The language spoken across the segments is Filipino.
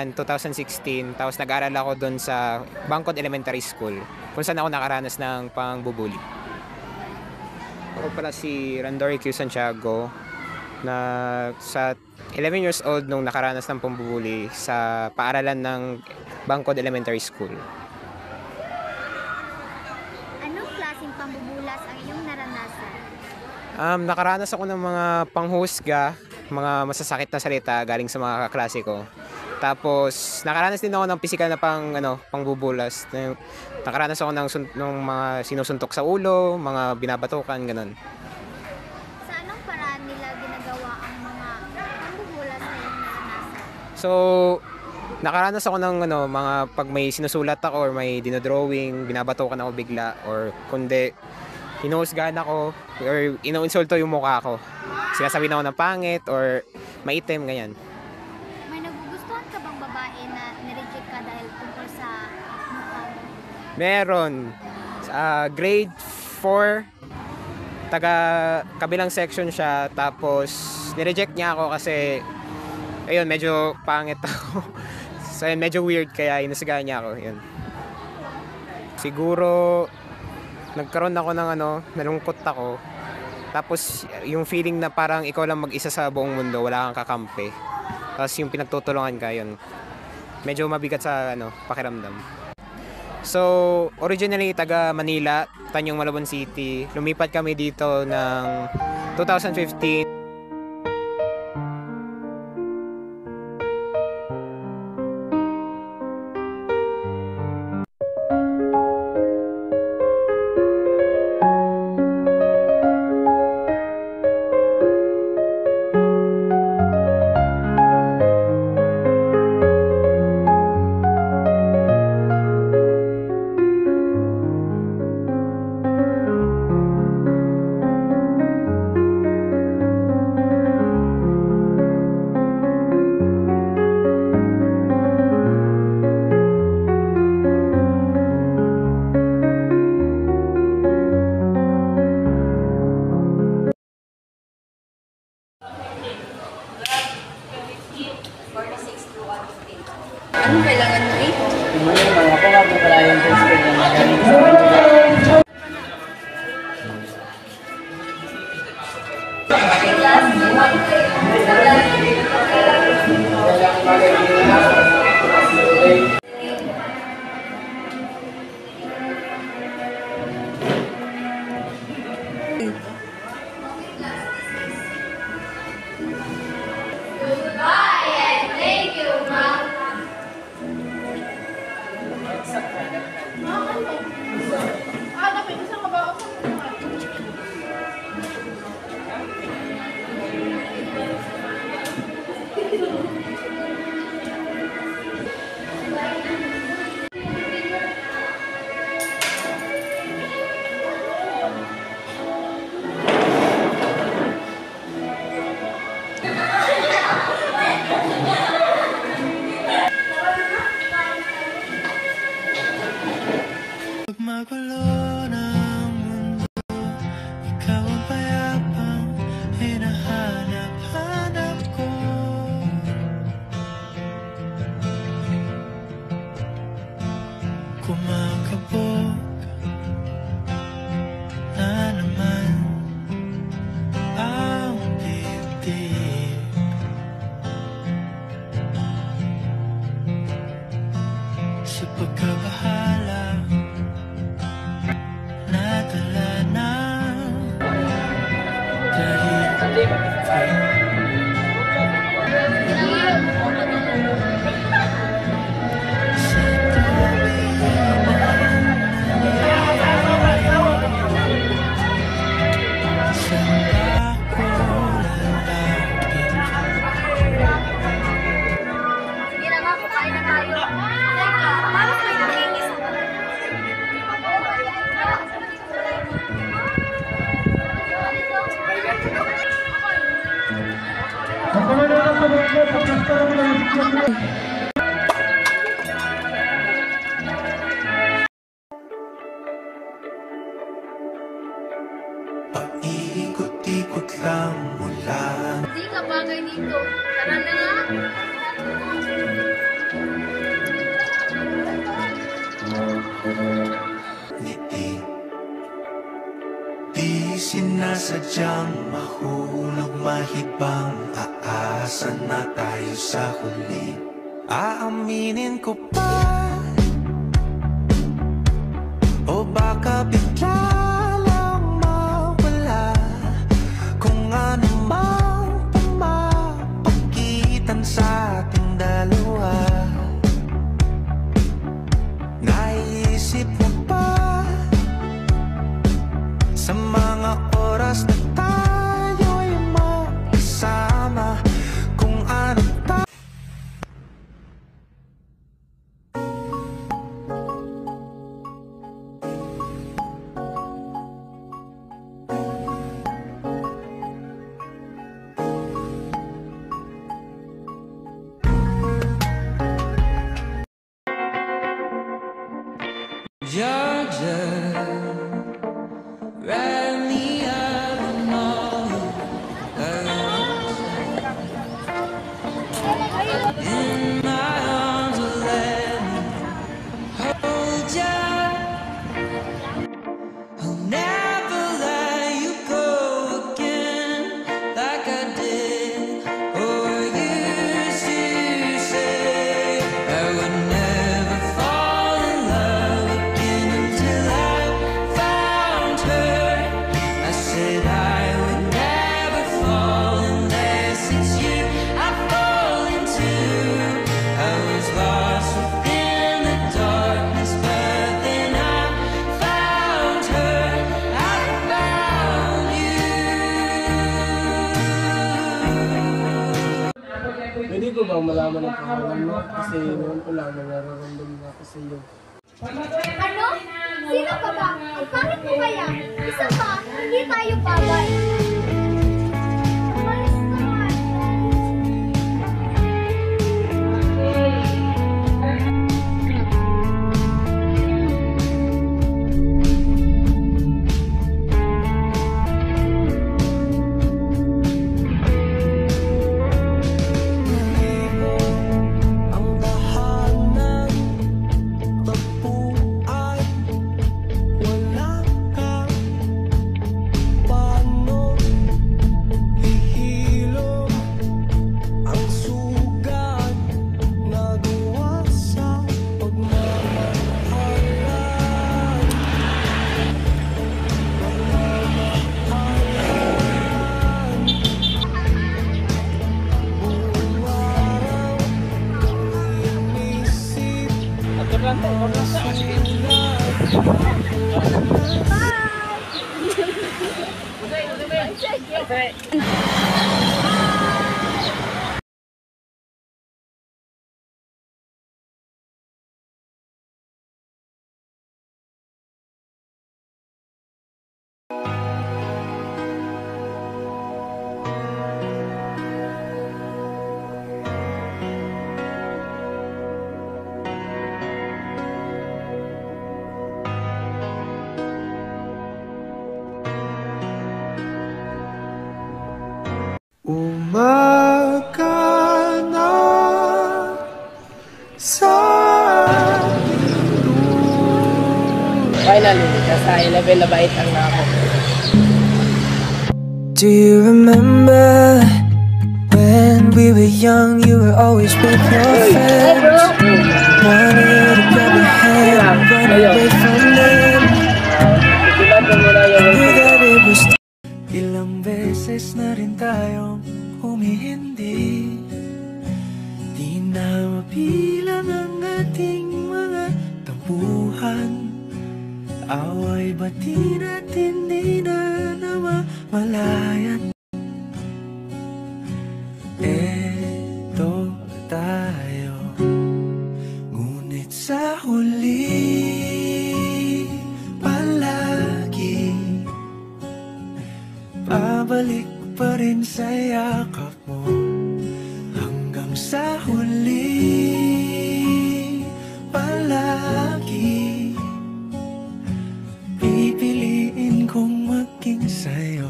naman, 2016, tapos nag-aral ako doon sa Bangkod Elementary School, kung saan ako nakaranas ng pangbubuli. Ako pala si Randory Q. Santiago, na sa 11 years old nung nakaranas ng pambubuli sa paaralan ng Bangkod Elementary School. Anong klaseng pambubulas ang iyong naranasan? Nakaranas ako ng mga panghusga, mga masasakit na salita galing sa mga kaklase ko. Tapos nakaranas din ako ng pisikal na pangbubulas. Nakaranas ako ng mga sinusuntok sa ulo, mga binabatukan, ganun. Sa anong paraan nila ginagawa ang mga pambubulas na iyong naranasan? So, nakaranas ako ng mga pag may sinusulat ako or may dinodrawing, binabatukan ako bigla, or kundi hinuhusgahan ako or inuinsulto yung mukha ko. Sinasabi na ako ng pangit or maitim, ganyan. May nagugustuhan ka bang babae na nireject ka dahil tungkol sa mukha mo? Meron. Grade 4, taga kabilang section siya, tapos nireject niya ako kasi ayun, medyo pangit ako. So ayun, medyo weird, kaya inusgahan niya ako. Yun. Siguro nagkaroon ako ng nalungkot ako. Tapos yung feeling na parang ikaw lang mag-isa sa buong mundo, wala kang kakampi. Tapos yung pinagtutulungan ka, yun. Medyo mabigat sa pakiramdam. So, originally taga Manila, Tanyong Malabon City. Lumipat kami dito ng 2015. Ano kailangan mo eh? Ako nga po pala yung principal na magaling sa kanila. Magulo ng mundo, ikaw ang payapang hinahanap-hanap ko. Kumakabog na naman ang dibdib. Sa pagkabahala nadala na dahil Sige na nga, kumain na tayo. Teka, parang may nakinis ako. paikot-ikot lang mula. Hindi ka bagay dito. Tara na nga. sinasadyang mahulog mahibang. Aasa na tayo sa huli. Aaminin ko pa, o baka bigla lang mawala kung ano mang pumapagitan sa ating dalawa. Naisip mo ba sa mga oras na tayo'y magkasama kung ano tayo? Georgia, write me up and all in my arms, will let me hold ya. I'll never let you go again like I did or used to say. I would never fall in love again until I found her. I said I would never fall unless it's you I fall into. I was lost within the darkness, but then I found her. I found you. Pwede ko bang malaman ang pangalan mo? Kasi noon ko lang na nararamdaman ako sa iyo. Ano? Sino ka ba? Ang pangit mo kaya? Isa pa, hindi tayo babay. Umalis naman. Ang tahanan, tapuan, wala kang paano hihilom ang sugat na gawa sa pagmamahalan. Umaga na sa Finally, nasa 11 na bait ang ako. Do you remember when we were young? You were always with your friends. Wanted to grab your hand and run away from them. Knew that it was ilang beses na rin tayong humihindi. Di na mabilang ang ating mga tampuhan. Away ba't di natin di na namamalayan? Eto tayo, ngunit sa huli palagi babalik pa rin sa yakap mo. Hanggang sa huli palagi pipiliin kong maging sa'yo.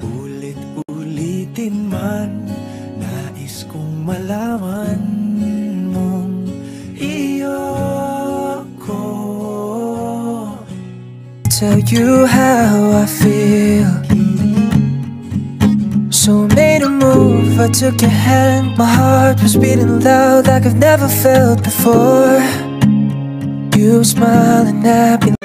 Ulit-ulitin man, nais kong malaman mong iyo ko. tell you how I feel. So I made a move, I took your hand. My heart was beating loud like I've never felt before. You smiling at me